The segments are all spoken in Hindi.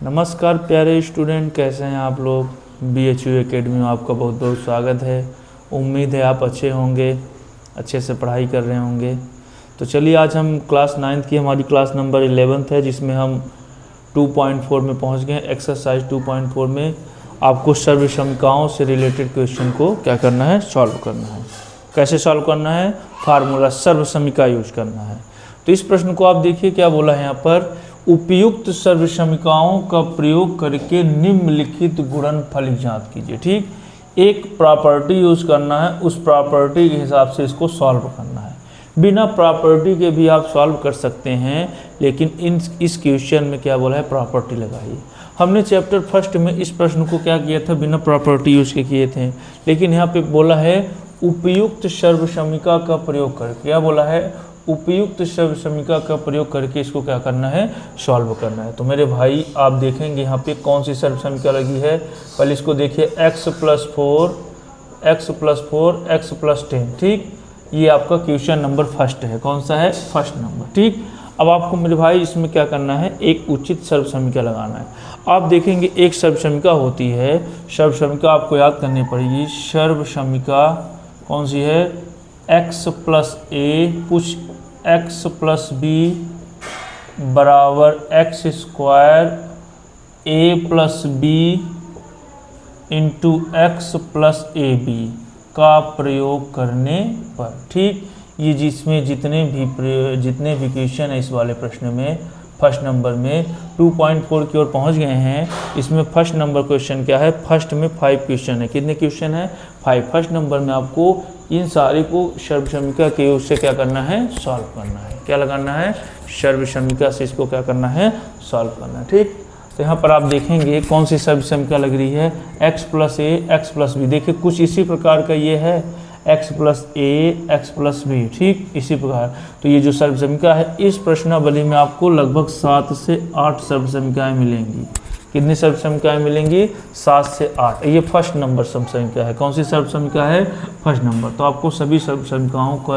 नमस्कार प्यारे स्टूडेंट, कैसे हैं आप लोग। BHU एकेडमी में आपका बहुत बहुत स्वागत है। उम्मीद है आप अच्छे होंगे, अच्छे से पढ़ाई कर रहे होंगे। तो चलिए आज हम क्लास 9th की हमारी क्लास नंबर 11th है, जिसमें हम 2.4 में पहुंच गए। एक्सरसाइज 2.4 में आपको सर्वसमीकाओं से रिलेटेड क्वेश्चन को क्या करना है, सॉल्व करना है। कैसे सॉल्व करना है, फार्मूला सर्वसमीका यूज करना है। तो इस प्रश्न को आप देखिए क्या बोला है यहाँ पर, उपयुक्त सर्वसमीकाओं का प्रयोग करके निम्नलिखित गुणनफल ज्ञात कीजिए। ठीक, एक प्रॉपर्टी यूज करना है, उस प्रॉपर्टी के हिसाब से इसको सॉल्व करना है। बिना प्रॉपर्टी के भी आप सॉल्व कर सकते हैं, लेकिन इस क्वेश्चन में क्या बोला है, प्रॉपर्टी लगाइए। हमने चैप्टर फर्स्ट में इस प्रश्न को क्या किया था, बिना प्रॉपर्टी यूज के किए थे, लेकिन यहाँ पे बोला है उपयुक्त सर्वसमीका का प्रयोग करके। क्या बोला है, उपयुक्त सर्वसमीका का प्रयोग करके इसको क्या करना है, सॉल्व करना है। तो मेरे भाई आप देखेंगे यहाँ पे कौन सी सर्वसमीका लगी है। पहले इसको देखिए, x + 4 x + 10। ठीक, ये आपका क्वेश्चन नंबर फर्स्ट है। कौन सा है, फर्स्ट नंबर। ठीक, अब आपको मेरे भाई इसमें क्या करना है, एक उचित सर्वसमीका लगाना है। आप देखेंगे एक सर्वसमीका होती है, सर्वसमीका आपको याद करनी पड़ेगी। सर्वसमीका कौन सी है, x + a कुछ x + b बराबर x² a + b × x + ab का प्रयोग करने पर। ठीक, ये जिसमें जितने भी क्वेश्चन है इस वाले प्रश्न में, फर्स्ट नंबर में 2.4 की ओर पहुंच गए हैं। इसमें फर्स्ट नंबर क्वेश्चन क्या है, फर्स्ट में 5 क्वेश्चन है। कितने क्वेश्चन है, 5। फर्स्ट नंबर में आपको इन सारे को सर्वसमीका के यूज से क्या करना है, सॉल्व करना है। क्या लगाना है, सर्वसमीका से इसको क्या करना है, सॉल्व करना है। ठीक, तो यहाँ पर आप देखेंगे कौन सी सर्वसमीका लग रही है, x + a x + b। देखिए कुछ इसी प्रकार का ये है, x + a x + b। ठीक, इसी प्रकार। तो ये जो सर्वसमीका है, इस प्रश्नावली में आपको लगभग 7 से 8 सर्वसमीकाएँ मिलेंगी। कितनी सर्वसमीकाएँ मिलेंगी, 7 से 8। ये फर्स्ट नंबर सर्वसमीका है। कौन सी सर्वसमीका है, फर्स्ट नंबर। तो आपको सभी सर्वसमीकाओं को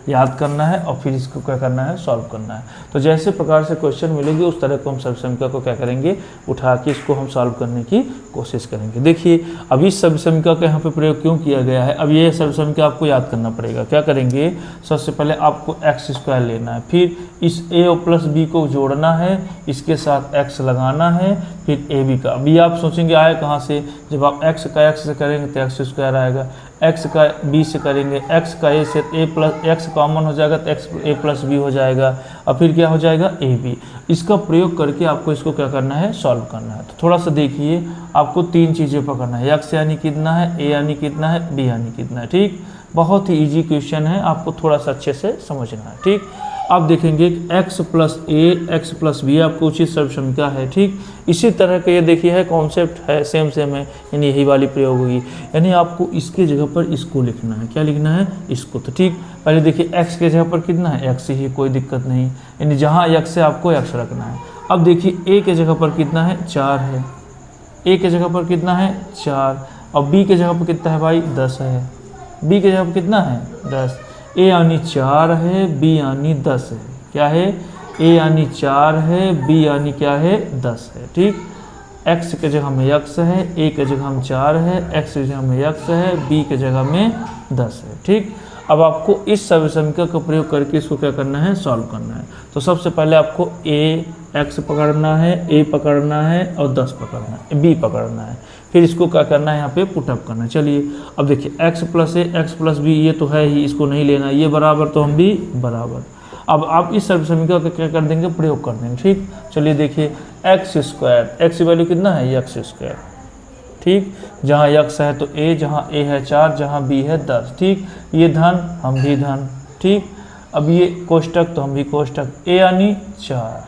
याद करना है और फिर इसको क्या करना है, सॉल्व करना है। तो जैसे प्रकार से क्वेश्चन मिलेंगे उस तरह को हम सर्वसमीका को क्या करेंगे, उठा के इसको हम सॉल्व करने की कोशिश करेंगे। देखिए अब इस सर्वसमीका का यहाँ पे प्रयोग क्यों किया गया है। अब ये सर्वसमीका आपको याद करना पड़ेगा। क्या करेंगे, सबसे पहले आपको x² लेना है, फिर इस a + b को जोड़ना है, इसके साथ x लगाना है, फिर ab का। अभी आप सोचेंगे आए कहाँ से, जब आप x का x से करेंगे तो x² आएगा, x का b से करेंगे, x का a से x कॉमन हो जाएगा तो x a + b हो जाएगा, और फिर क्या हो जाएगा, ab। इसका प्रयोग करके आपको इसको क्या करना है, सॉल्व करना है। तो थोड़ा सा देखिए, आपको 3 चीज़ें पकड़ना है, x यानी कितना है, a यानी कितना है, b यानी कितना है। ठीक, बहुत ही ईजी क्वेश्चन है, आपको थोड़ा सा अच्छे से समझना है। ठीक, आप देखेंगे x + a x + b आपको उचित सर्वसमीका है। ठीक, इसी तरह का ये देखिए है, कॉन्सेप्ट है, सेम है, यानी यही वाली प्रयोग होगी। यानी आपको इसके जगह पर इसको लिखना है। क्या लिखना है, इसको। तो ठीक, पहले देखिए x के जगह पर कितना है, x ही, कोई दिक्कत नहीं, यानी जहाँ x है आपको x रखना है। अब देखिए a के जगह पर कितना है, 4 है, a के जगह पर कितना है, 4, और b के जगह पर कितना है भाई, 10 है। b के जगह पर कितना है, 10। a यानी 4 है, b यानी 10 है। क्या है, a यानी 4 है, b यानी क्या है, 10 है। ठीक, x के जगह में x है, a के जगह में 4 है, x के जगह में x है, b के जगह में 10 है। ठीक, अब आपको इस सर्वसमीका का प्रयोग करके इसको क्या करना है, सॉल्व करना है। तो सबसे पहले आपको x पकड़ना है, a पकड़ना है और 10 पकड़ना है, b पकड़ना है, फिर इसको क्या करना है, यहाँ पे पुटअप करना है। चलिए अब देखिए x + a x + b ये तो है ही, इसको नहीं लेना, ये बराबर तो हम भी बराबर। अब आप इस सर्वसमीका का क्या कर देंगे, प्रयोग कर देंगे। ठीक, चलिए देखिए x², x की वैल्यू कितना है, x²। ठीक, जहाँ x है तो a, जहाँ a है 4, जहाँ b है 10। ठीक, ये धन, हम भी धन। ठीक, अब ये कोष्टक तो हम भी कोष्टक, a यानी 4,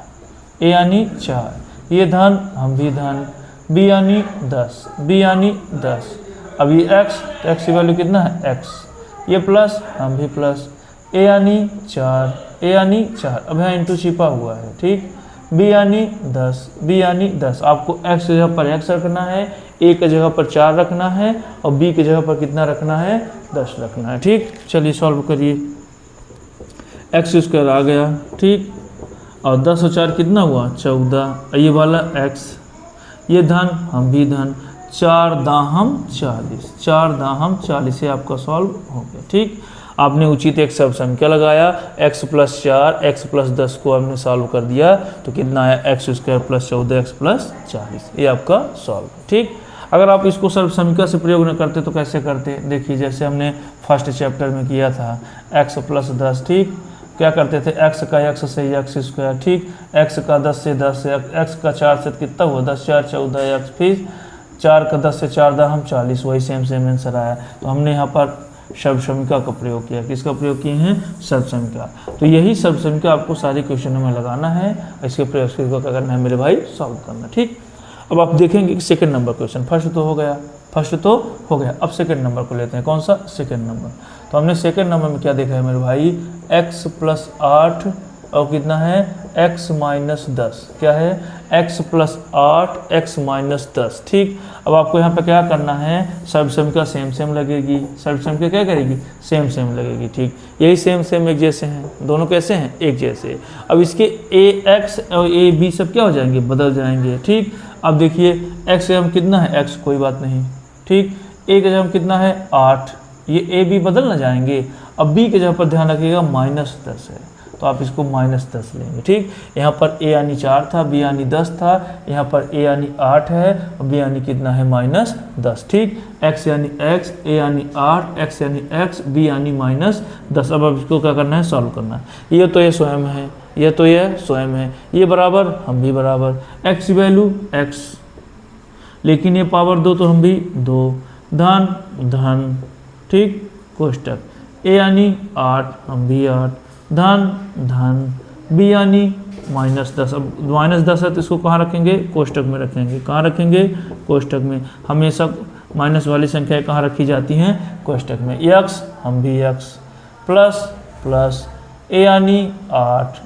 a यानी 4, ये धन, हम भी धन, b यानी 10, b यानी 10। अब ये x, तो x की वैल्यू कितना है, x, ये प्लस, हम भी प्लस, a यानी 4, a यानी 4, अब यहाँ इंटू छिपा हुआ है। ठीक, b यानी 10, b यानी 10। आपको x की जगह पर x रखना है, a की जगह पर 4 रखना है, और b की जगह पर कितना रखना है, 10 रखना है। ठीक, चलिए सॉल्व करिए। x² आ गया। ठीक, और 10 और 4 कितना हुआ, 14, ये वाला x, ये धन हम भी धन, 4 दाहम 40, 4 दाहम 40 ये आपका सॉल्व हो गया। ठीक, आपने उचित एक सब संख्या लगाया, x + 4 x + 10 को आपने सॉल्व कर दिया तो कितना आया x² + 14 x + 40, ये आपका सॉल्व। ठीक, अगर आप इसको सर्व समीकरण से प्रयोग न करते तो कैसे करते, देखिए जैसे हमने फर्स्ट चैप्टर में किया था x + 10। ठीक, क्या करते थे, x का x से x², ठीक, x का 10 से 10, x का 4 से कितना हुआ 10 4 14 x, फिर 4 का 10 से 4 दाहम 40, वही सेम आंसर आया। तो हमने यहाँ पर सर्व समीकरण का प्रयोग किया, किसका प्रयोग किए हैं, सर्व समीकरण। तो यही सर्व समीकरण आपको सारे क्वेश्चनों में लगाना है, इसके प्रयोग को क्या करना है मेरे भाई, सॉल्व करना। ठीक, अब आप देखेंगे कि सेकंड नंबर क्वेश्चन, फर्स्ट तो हो गया, अब सेकंड नंबर को लेते हैं। कौन सा, सेकंड नंबर। तो हमने सेकंड नंबर में क्या देखा है मेरे भाई, x + 8 और कितना है x - 10, क्या है x + 8 x - 10। ठीक, अब आपको यहाँ पे क्या करना है, सर्व समीकरण सेम लगेगी, सर्व समीकरण क्या करेगी, सेम लगेगी। ठीक, यही सेम एक जैसे हैं, दोनों कैसे हैं, एक जैसे। अब इसके ax और ab सब क्या हो जाएंगे, बदल जाएंगे। ठीक, अब देखिए x का हम कितना है x, कोई बात नहीं। ठीक, a का जब हम कितना है 8, ये a b बदल ना जाएंगे। अब b के जगह पर ध्यान रखिएगा -10 है, तो आप इसको -10 लेंगे। ठीक, यहाँ पर a यानी 4 था, b यानी 10 था, यहाँ पर a यानी 8 है और b यानी कितना है -10। ठीक, x यानी x, a यानी 8, x यानी x, b यानी -10। अब इसको क्या करना है, सॉल्व करना है। ये तो ये स्वयं है, ये तो ये स्वयं है, ये बराबर हम भी बराबर, x की वैल्यू x, लेकिन ये पावर 2 तो हम भी 2, धन। ठीक, कोष्टक, a यानी 8 हम भी 8, धन, b यानी -10। अब -10 है तो इसको कहाँ रखेंगे, कोष्टक में रखेंगे। कहाँ रखेंगे, कोष्टक में। हमेशा माइनस वाली संख्याएं कहाँ रखी जाती हैं, कोष्टक में। x हम भी x, प्लस a यानी 8,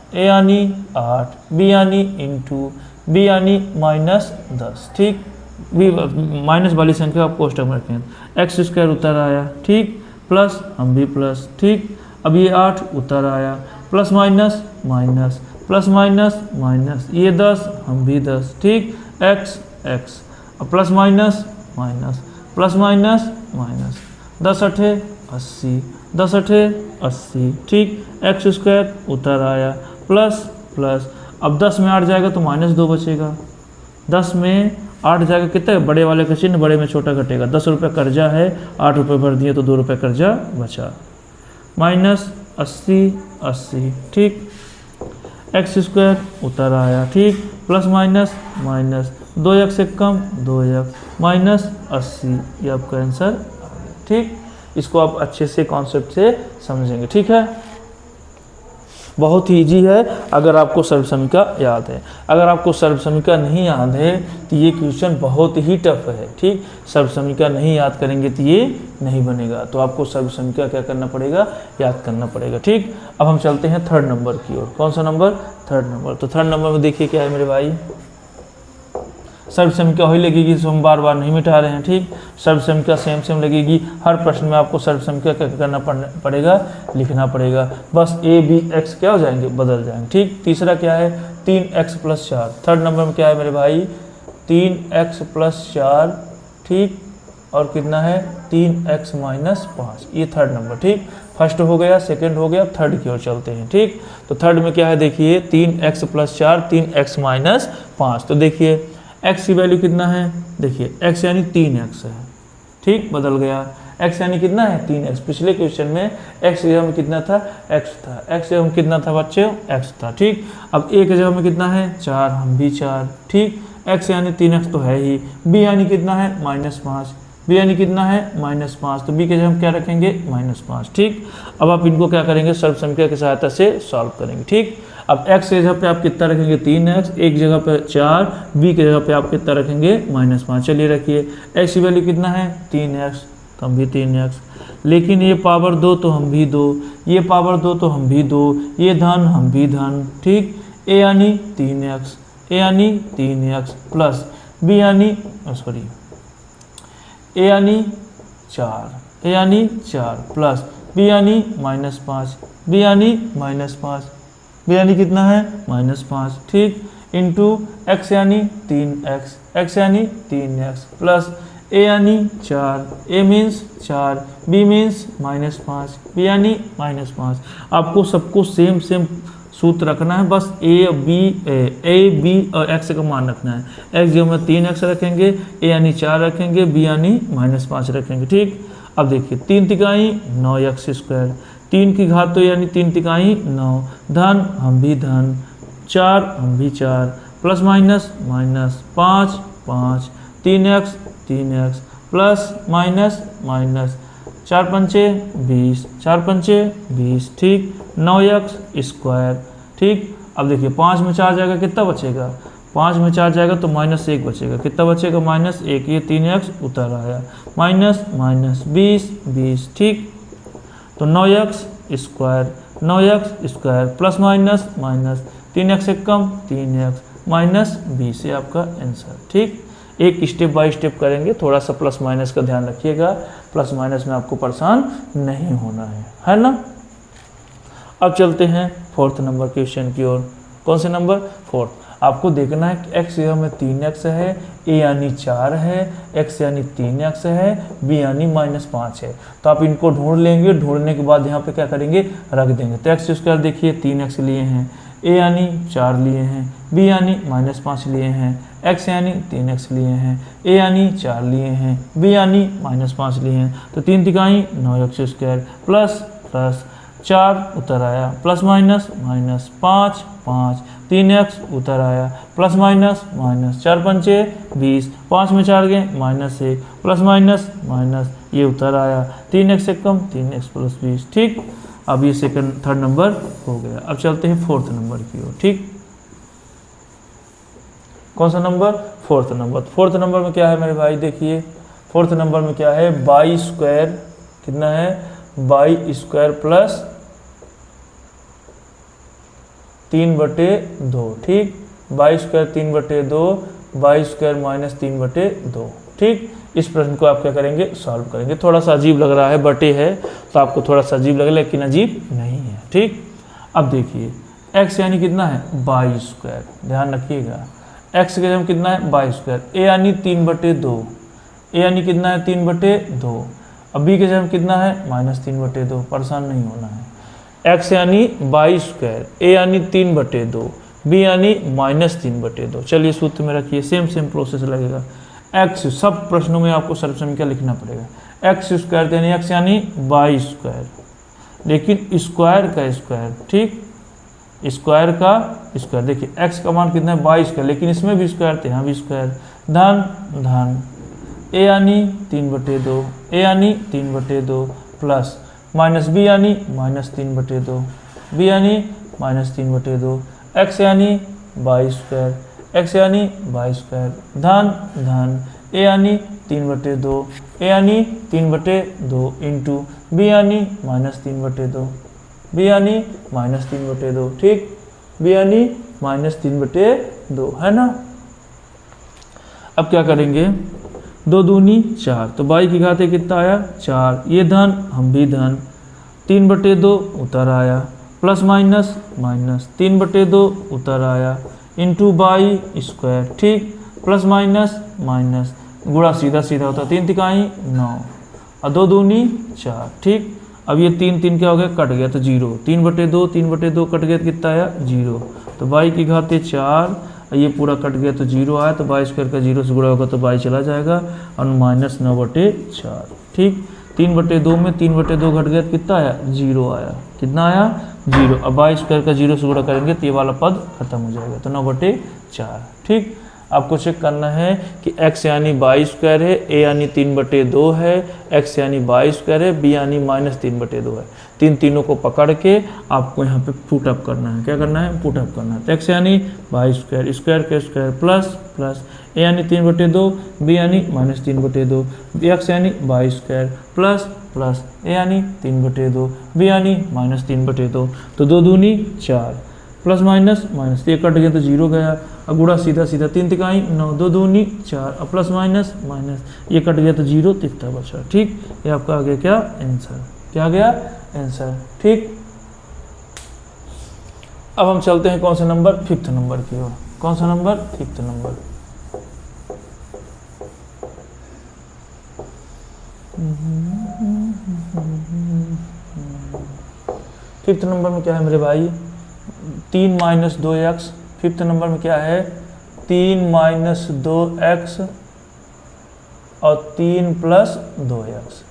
b यानी इंटू, b यानी -10। ठीक, माइनस वाली संख्या आप कोष्टक में रखें। x² उतर आया, ठीक, प्लस हम भी प्लस। ठीक, अब ये 8 उतर आया, प्लस माइनस, ये 10 हम भी 10। ठीक, x, अब प्लस माइनस, 10 8 80, 10 8 80। ठीक, x² उतर आया, प्लस अब 10 में 8 जाएगा तो -2 बचेगा, 10 में 8 जाएगा कितना, बड़े वाले का चिन्ह बड़े में छोटा घटेगा। 10 रुपये कर्जा है, 8 रुपये भर दिए तो 2 रुपये कर्जा बचा, -80। ठीक, x² उतर आया, ठीक, प्लस माइनस 2x से कम 2x, -80, ये आपका आंसर आ गया। ठीक, इसको आप अच्छे से कॉन्सेप्ट से समझेंगे। ठीक है, बहुत ही ईजी है अगर आपको सर्व समीकरण याद है। अगर आपको सर्व समीकरण नहीं याद है तो ये क्वेश्चन बहुत ही टफ है। ठीक, सर्व समीकरण नहीं याद करेंगे तो ये नहीं बनेगा, तो आपको सर्व समीकरण क्या करना पड़ेगा, याद करना पड़ेगा। ठीक, अब हम चलते हैं थर्ड नंबर की ओर। कौन सा नंबर, थर्ड नंबर। तो थर्ड नंबर में देखिए क्या है मेरे भाई, सर्व समीकरण वही लगेगी, इसको हम बार बार नहीं मिटा रहे हैं। ठीक, सर्व समीकरण सेम लगेगी। हर प्रश्न में आपको सर्व समीकरण क्या करना पड़ेगा, लिखना पड़ेगा। बस a b x क्या हो जाएंगे, बदल जाएंगे। ठीक, तीसरा क्या है, 3x + 4। थर्ड नंबर में क्या है मेरे भाई, 3x + 4। ठीक, और कितना है 3x - 5, ये थर्ड नंबर। ठीक, फर्स्ट हो गया, सेकंड हो गया, थर्ड की ओर चलते हैं। ठीक, तो थर्ड में क्या है देखिए, 3x + 4 3x - 5। तो देखिए x की वैल्यू कितना है, देखिए x यानी 3x है। ठीक, बदल गया, x यानी कितना है 3x। पिछले क्वेश्चन में x की जगह में कितना था, x था, x जगह में कितना था बच्चे, x था। ठीक, अब a की जगह में कितना है 4, हम भी 4। ठीक, x यानी 3x तो है ही, b यानी कितना है -5, b यानी कितना है -5, तो b की जगह हम क्या रखेंगे, -5। ठीक, अब आप इनको क्या करेंगे, सर्व समीकरण की सहायता से सॉल्व करेंगे। ठीक, अब x की जगह पे आप कितना रखेंगे 3x, एक जगह पे 4, b की जगह पे आप कितना रखेंगे -5। चलिए रखिए, x की वैल्यू कितना है 3x, तो हम भी 3x, लेकिन ये पावर 2 तो हम भी 2, ये पावर 2 तो हम भी 2, ये धन हम भी धन। ठीक, a यानी 3x, प्लस b यानी a यानी 4, प्लस b यानी -5, b यानी -5, b यानी कितना है -5। ठीक, इंटू एक्स यानी 3x, x यानी 3x प्लस a यानी 4, a means 4, b means -5, b यानी -5। आपको सबको सेम सूत्र रखना है, बस a b और x का मान रखना है। x जो में 3x रखेंगे, a यानी 4 रखेंगे, b यानी -5 रखेंगे। ठीक, अब देखिए 3 तिकाई 9x², 3 की घात तो यानी 3 तिकाई 9, धन हम भी धन, 4 हम भी 4, plus minus 5 3x plus minus 4 पंचे 20, 4 पंचे 20, ठीक, 9x²। ठीक, अब देखिए 5 में 4 जाएगा, कितना बचेगा? 5 में 4 जाएगा तो -1 बचेगा, कितना बचेगा? -1, ये 3x उतर आया, माइनस 20, ठीक, तो 9x² प्लस माइनस 3x से कम 3x -20, ये आपका आंसर। ठीक, एक स्टेप बाय स्टेप करेंगे, थोड़ा सा प्लस माइनस का ध्यान रखिएगा, प्लस माइनस में आपको परेशान नहीं होना है ना। अब चलते हैं 4th नंबर क्वेश्चन की ओर। कौन से नंबर? 4th। आपको देखना है कि x में 3x है, a यानी 4 है, x यानी 3x है, b यानी -5 है। तो आप इनको ढूंढ लेंगे, ढूंढने के बाद यहाँ पे क्या करेंगे? रख देंगे। तो x² देखिए 3x लिए हैं, a यानी 4 लिए हैं, b यानी -5 लिए हैं, x यानी 3x लिए हैं, a यानी 4 लिए हैं, b यानी -5 लिए हैं। तो 3 तिकाई 9x² प्लस 4 उतर आया, प्लस माइनस 5 3x उतर आया, प्लस माइनस 4 पंचे 20, 5 में 4 गए -1, प्लस माइनस ये उतर आया, 3x से कम 3x प्लस 20। ठीक, अब ये थर्ड नंबर हो गया। अब चलते हैं 4th नंबर की ओर। ठीक, कौन सा number? 4th number. 4th number में क्या है मेरे भाई? देखिए 4th नंबर में क्या है? y² कितना है? y² plus 3/2। ठीक, y² 3/2, y² माइनस 3/2। ठीक, इस प्रश्न को आप क्या करेंगे? सॉल्व करेंगे। थोड़ा सा अजीब लग रहा है, बटे है तो आपको थोड़ा सा अजीब लगे, लेकिन अजीब नहीं है। ठीक, अब देखिए x यानी कितना है? y², ध्यान रखिएगा, x के जगह कितना है? y², a यानी 3/2, a यानी कितना है? 3/2। अब b के जगह कितना है? -3/2। परेशान नहीं होना है। x यानी y², a यानी 3/2, b यानी -3/2। चलिए सूत्र में रखिए, सेम प्रोसेस लगेगा। x सब प्रश्नों में आपको सर्वसंख्या लिखना पड़ेगा। x² यानी x यानी y², लेकिन स्क्वायर का स्क्वायर। ठीक, स्क्वायर का स्क्वायर। देखिए x का मान कितना है? y², लेकिन इसमें भी स्क्वायर थे, यहाँ भी स्क्वायर, धन a यानी 3/2, a यानी 3/2 प्लस माइनस b यानी -3/2, b यानी -3/2, x यानी y², x यानी y², धन a यानी 3/2, a यानी 3/2 इंटू b यानी -3/2, b यानी -3/2। ठीक, b यानी -3/2 है ना। अब क्या करेंगे? 2 दूनी 4, तो y की घात कितना आया? 4, ये धन हम भी धन, 3/2 उतर आया, प्लस माइनस 3/2 उतर आया, इंटू y²। ठीक, प्लस माइनस गुणा सीधा होता, 3 तिकाई 9 और 2 दूनी 4। ठीक, अब ये 3 क्या हो गया? कट गया तो 0, 3/2 कट गया तो कितना आया? 0। तो y की घात 4, ये पूरा कट गया तो 0 आया, तो y² का 0 से गुणा होगा तो y चला जाएगा और -9/4। ठीक, 3/2 में 3/2 घट गया तो कितना आया? 0 आया। कितना आया? 0। अब y² का 0 से गुणा करेंगे तो ये वाला पद खत्म हो जाएगा, तो 9/4। ठीक, आपको चेक करना है कि x यानी y² है, a यानी 3/2 है, x यानी y² है, b यानी -3/2 है। तीनों को पकड़ के आपको यहाँ पे पुट अप करना है। क्या करना है? पुट अप करना है। तो x यानी y² स्क्वायर के स्क्वायर प्लस a यानी 3/2, b यानी -3/2, x यानी y² प्लस a यानी 3/2, b यानी -3/2। तो 2 दूनी 4, प्लस माइनस ये कट गया तो 0 गया, अब गुणा सीधा 3 तिकाई 9, 2 दूनी 4 और प्लस माइनस ये कट गया तो 0 तिकता बचा। ठीक, ये आपका आ गया क्या? आंसर। क्या आ गया? आंसर। ठीक, अब हम चलते हैं कौन से नंबर? 5th नंबर की ओर। कौन सा number? Fifth number. Fifth number में क्या है मेरे भाई? 3 - 2x। फिफ्थ नंबर में क्या है? 3 - 2x और 3 + 2x।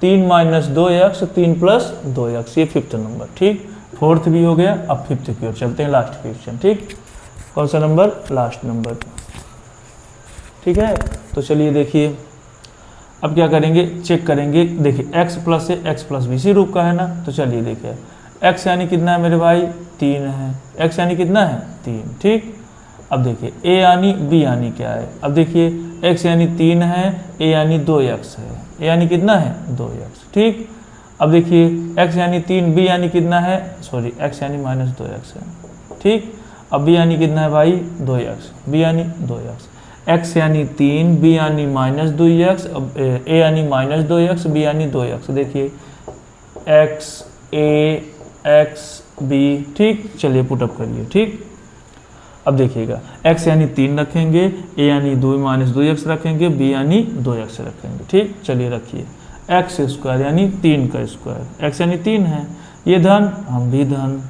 3 - 2x 3 + 2x, ये फिफ्थ नंबर। ठीक, फोर्थ भी हो गया। अब फिफ्थ की ओर चलते हैं, लास्ट क्वेश्चन। ठीक, कौन सा नंबर? Last number. ठीक है, तो चलिए देखिए अब क्या करेंगे, चेक करेंगे। देखिए x + है, x + b इसी रूप का है ना, तो चलिए देखिए x यानी कितना है मेरे भाई? 3 है। x यानी कितना है? 3। ठीक, अब देखिए a यानी b यानी क्या है? अब देखिए x यानी 3 है, a यानी 2x है, a यानी कितना है? 2x। ठीक, अब देखिए x यानी 3, b यानी कितना है? सॉरी, x यानी -2x है। ठीक, अब b यानी कितना है भाई? 2x, b यानी 2x। x यानी 3, b यानी -2x, अब a यानी -2x, b यानी 2x। देखिए x a x b। ठीक, चलिए पुटअप करिए। ठीक, अब देखिएगा x यानी 3 रखेंगे, a यानी 2 - 2x रखेंगे, b यानी 2x रखेंगे। ठीक, चलिए रखिए x² यानी 3 का स्क्वायर। x यानी 3 है, ये धन, हम भी धन।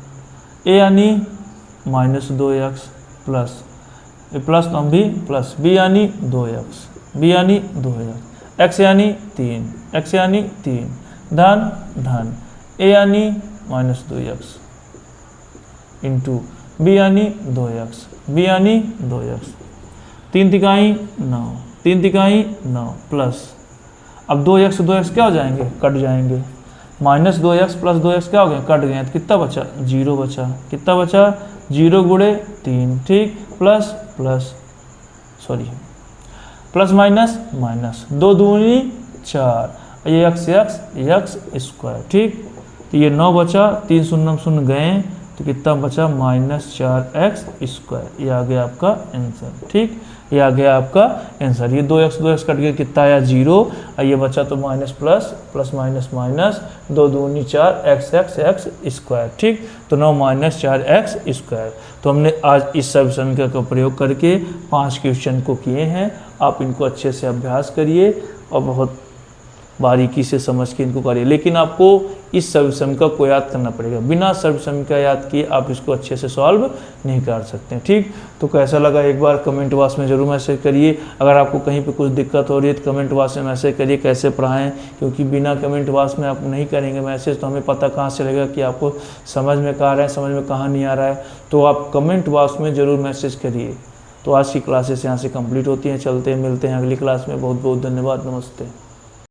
a यानी -2x प्लस, प्लस तो हम भी प्लस, b यानी 2x, b यानी 2x, x यानी 3, x यानी 3, धन धन, a यानी -2x इंटू b यानी 2x, b यानी 2x, 3 तिकाई 9, 3 तिकाई 9 प्लस, अब 2x 2x क्या हो जाएंगे? कट जाएंगे। -2x + 2x क्या हो गए? कट गए। तो कितना बचा? 0 बचा। कितना बचा? 0 × 3। ठीक, plus plus, sorry plus minus minus, 2 दूनी 4, ये x²। ठीक, तो ये 9 बचा, 3 शून्य शून्य गए, तो कितना बचा? -4x²। ये आ गया आपका आंसर। ठीक, ये आ गया आपका आंसर। ये 2x 2x कट गया, कितना आया? 0। और ये बचा तो minus plus, plus minus minus, 2 दूनी 4, x²। ठीक, तो 9 - 4x²। तो हमने आज इस सब समीकरण का प्रयोग करके 5 क्वेश्चन को किए हैं। आप इनको अच्छे से अभ्यास करिए और बहुत बारीकी से समझ के इनको करिए, लेकिन आपको इस सर्वसमीकरण को याद करना पड़ेगा। बिना सर्वसमीकरण याद किए आप इसको अच्छे से सॉल्व नहीं कर सकते। ठीक, तो कैसा लगा एक बार कमेंट बॉक्स में ज़रूर मैसेज करिए। अगर आपको कहीं पे कुछ दिक्कत हो रही है तो कमेंट बॉक्स में मैसेज करिए कैसे पढ़ाएं, क्योंकि बिना कमेंट बॉक्स में आप नहीं करेंगे मैसेज तो हमें पता कहाँ से लगेगा कि आपको समझ में कहाँ आ रहा है, समझ में कहाँ नहीं आ रहा है। तो आप कमेंट बॉक्स में ज़रूर मैसेज करिए। तो आज की क्लासेस यहाँ से कंप्लीट होती हैं। चलते हैं, मिलते हैं अगली क्लास में। बहुत बहुत धन्यवाद, नमस्ते।